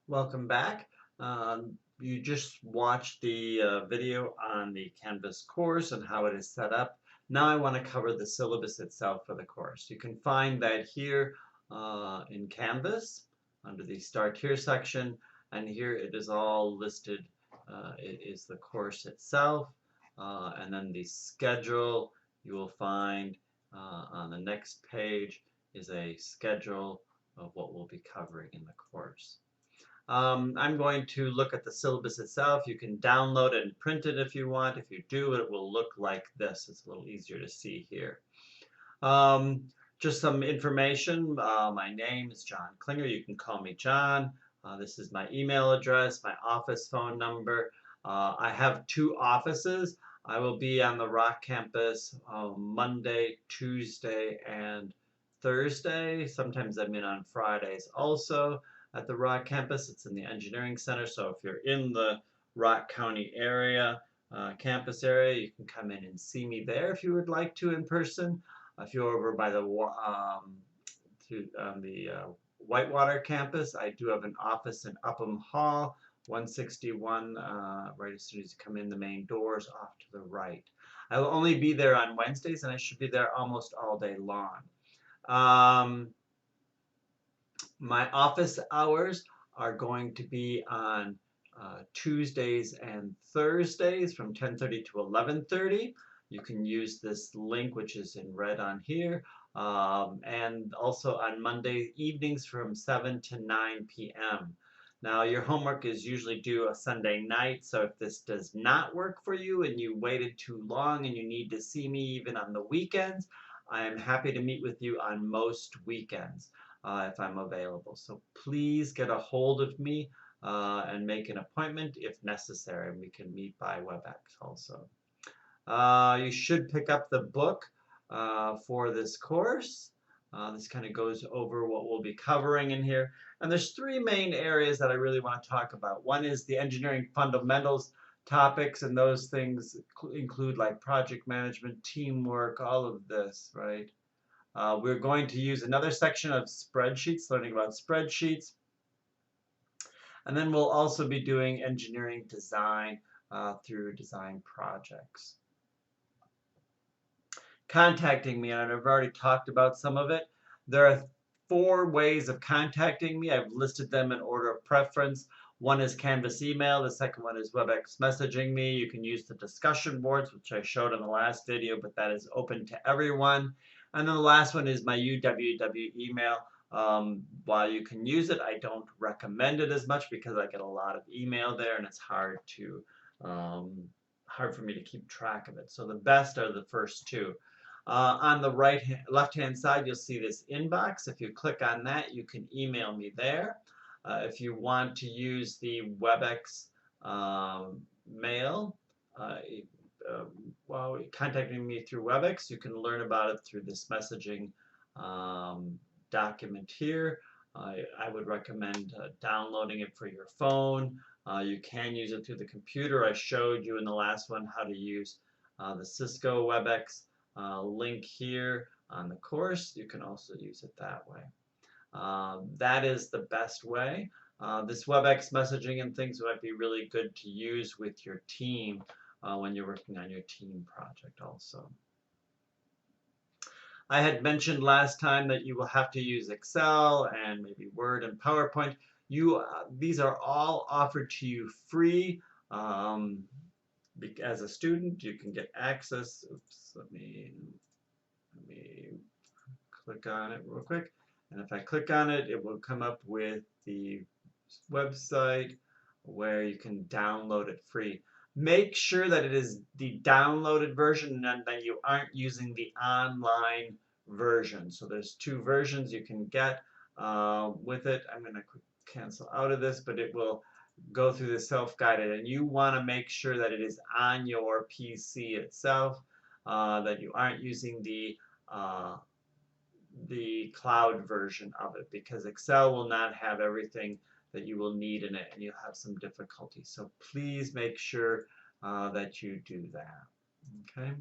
Welcome back. You just watched the video on the Canvas course and how it is set up. Now I want to cover the syllabus itself for the course. You can find that here in Canvas under the Start Here section, and here it is all listed. It is the course itself, and then the schedule you will find on the next page is a schedule of what we'll be covering in the course. I'm going to look at the syllabus itself. You can download it and print it if you want. If you do, it will look like this. It's a little easier to see here. Um, just some information. My name is John Klinger. You can call me John. This is my email address, my office phone number. I have two offices. I will be on the Rock campus Monday, Tuesday, and Thursday. Sometimes I'm in on Fridays also at the Rock campus. It's in the Engineering Center, so if you're in the Rock County area, campus area, you can come in and see me there if you would like to in person. If you're over by the Whitewater campus, I do have an office in Upham Hall, 161, right as soon as you come in the main doors off to the right. I will only be there on Wednesdays, and I should be there almost all day long. My office hours are going to be on Tuesdays and Thursdays from 10:30 to 11:30. You can use this link, which is in red on here, and also on Monday evenings from 7 to 9 p.m. Now, your homework is usually due a Sunday night, so if this does not work for you and you waited too long and you need to see me even on the weekends, I am happy to meet with you on most weekends if I'm available. So please get a hold of me and make an appointment if necessary, and we can meet by WebEx also. You should pick up the book for this course. This kind of goes over what we'll be covering in here. And there's three main areas that I really want to talk about. One is the engineering fundamentals topics, and those things include like project management, teamwork, all of this, right? We're going to use another section of spreadsheets, learning about spreadsheets. And then we'll also be doing engineering design through design projects. Contacting me, and I've already talked about some of it. There are 4 ways of contacting me. I've listed them in order of preference. One is Canvas email. The second one is WebEx messaging me. You can use the discussion boards, which I showed in the last video, but that is open to everyone. And then the last one is my UWW email. While you can use it, I don't recommend it as much because I get a lot of email there and it's hard for me to keep track of it. So the best are the first 2. On the left-hand side, you'll see this inbox. If you click on that, you can email me there. If you want to use the WebEx mail, while contacting me through WebEx, you can learn about it through this messaging document here. I would recommend downloading it for your phone. You can use it through the computer. I showed you in the last one how to use the Cisco WebEx link here on the course. You can also use it that way. That is the best way. This WebEx messaging and things might be really good to use with your team when you're working on your team project also. I had mentioned last time that you will have to use Excel and maybe Word and PowerPoint. These are all offered to you free. As a student, you can get access. Oops, let me click on it real quick. And if I click on it, it will come up with the website where you can download it free. Make sure that it is the downloaded version and that you aren't using the online version. So there's 2 versions you can get with it. I'm going to cancel out of this, but it will go through the self-guided, and you want to make sure that it is on your PC itself, that you aren't using the cloud version of it, because Excel will not have everything that you will need in it and you'll have some difficulty. So please make sure that you do that. Okay.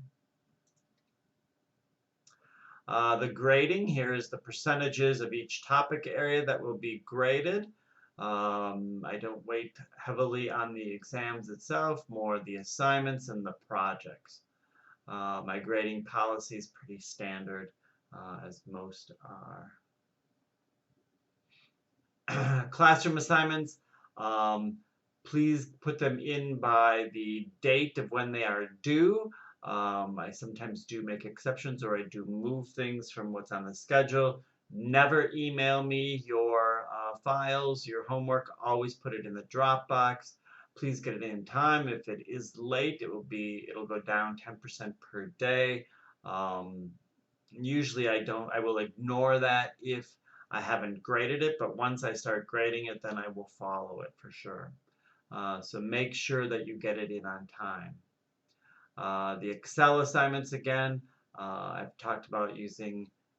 The grading here is the percentages of each topic area that will be graded. I don't weight heavily on the exams itself, more the assignments and the projects. My grading policy is pretty standard, as most are. Classroom assignments, um, please put them in by the date of when they are due. I sometimes do make exceptions, or I do move things from what's on the schedule. Never email me your files, your homework. Always put it in the Dropbox. Please get it in time. If it is late, it'll go down 10% per day. Um, Usually I will ignore that if I haven't graded it, but once I start grading it, then I will follow it for sure. So make sure that you get it in on time. The Excel assignments again, I've talked about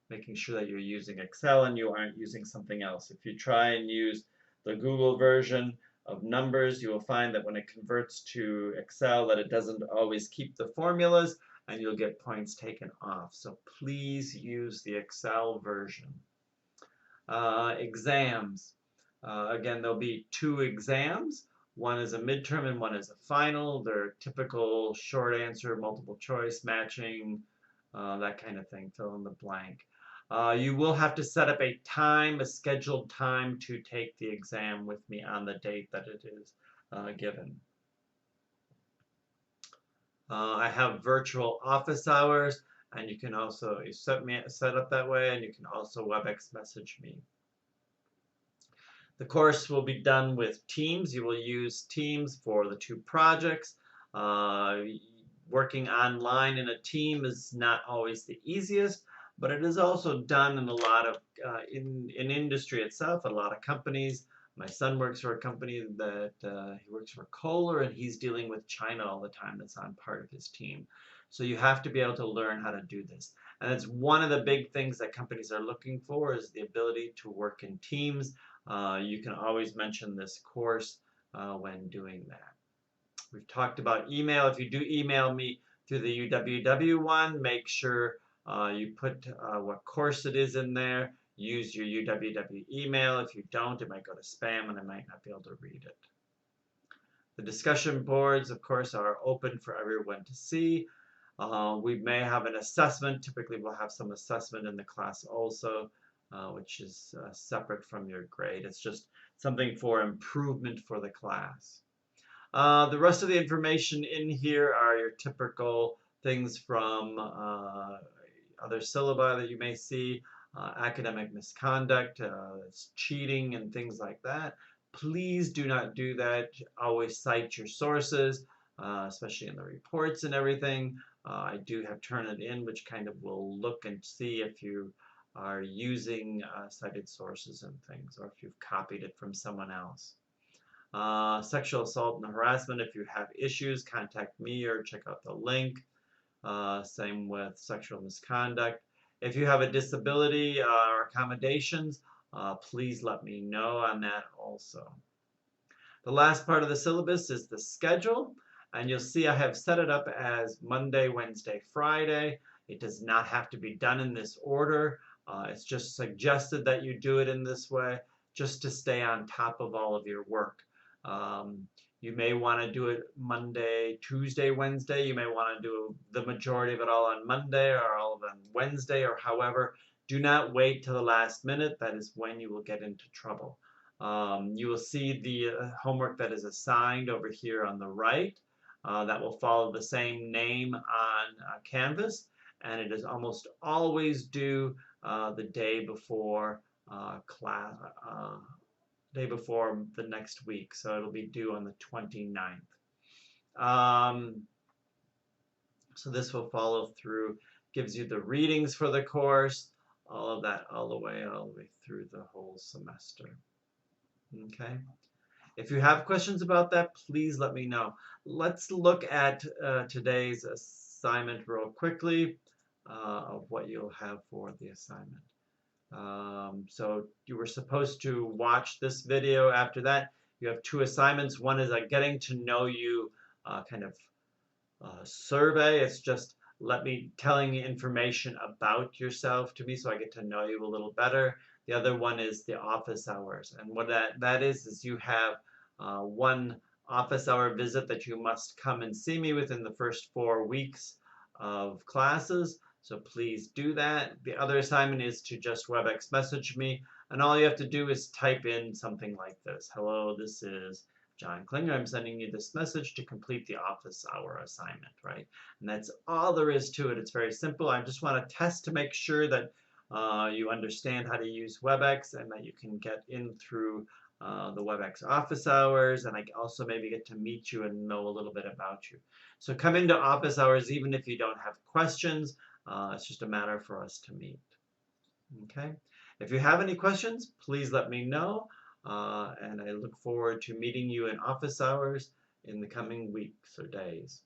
making sure that you're using Excel and you aren't using something else. If you try and use the Google version of numbers, you will find that when it converts to Excel that it doesn't always keep the formulas and you'll get points taken off. So please use the Excel version. Exams. Again, there'll be 2 exams. One is a midterm and one is a final. They're typical short answer, multiple choice, matching, that kind of thing, fill in the blank. You will have to set up a scheduled time to take the exam with me on the date that it is given. I have virtual office hours, and you can also set up that way, and you can also WebEx message me. The course will be done with Teams. You will use Teams for the 2 projects. Working online in a team is not always the easiest, but it is also done in a lot of in industry itself. A lot of companies. My son works for a company that he works for Kohler, and he's dealing with China all the time. That's on part of his team. So you have to be able to learn how to do this. And it's one of the big things that companies are looking for is the ability to work in teams. You can always mention this course when doing that. We've talked about email. If you do email me through the UWW one, make sure you put what course it is in there. Use your UWW email. If you don't, it might go to spam and I might not be able to read it. The discussion boards, of course, are open for everyone to see. We may have an assessment. Typically, we'll have some assessment in the class also, which is separate from your grade. It's just something for improvement for the class. The rest of the information in here are your typical things from other syllabi that you may see, academic misconduct, cheating, and things like that. Please do not do that. Always cite your sources, especially in the reports and everything. I do have Turnitin, which kind of will look and see if you are using cited sources and things, or if you've copied it from someone else. Sexual assault and harassment, if you have issues, contact me or check out the link. Same with sexual misconduct. If you have a disability or accommodations, please let me know on that also. The last part of the syllabus is the schedule, and you'll see I have set it up as Monday, Wednesday, Friday. It does not have to be done in this order. It's just suggested that you do it in this way just to stay on top of all of your work. You may want to do it Monday, Tuesday, Wednesday. You may want to do the majority of it all on Monday or all on Wednesday or however. Do not wait till the last minute. That is when you will get into trouble. You will see the homework that is assigned over here on the right. That will follow the same name on Canvas, and it is almost always due the day before class. Day before the next week, so it'll be due on the 29th. So this will follow through, gives you the readings for the course, all of that all the way through the whole semester. Okay. If you have questions about that, please let me know. Let's look at today's assignment real quickly of what you'll have for the assignment. So you were supposed to watch this video. After that, you have 2 assignments. One is a getting to know you kind of survey. It's just telling me information about yourself to me so I get to know you a little better. The other one is the office hours. And what that is you have one office hour visit that you must come and see me within the first 4 weeks of classes. So please do that. The other assignment is to just WebEx message me, and all you have to do is type in something like this. Hello, this is John Klinger. I'm sending you this message to complete the office hour assignment, right? And that's all there is to it. It's very simple. I just want to test to make sure that you understand how to use WebEx and that you can get in through the WebEx office hours, and I also maybe get to meet you and know a little bit about you. So come into office hours even if you don't have questions. It's just a matter for us to meet. Okay. If you have any questions, please let me know. And I look forward to meeting you in office hours in the coming weeks or days.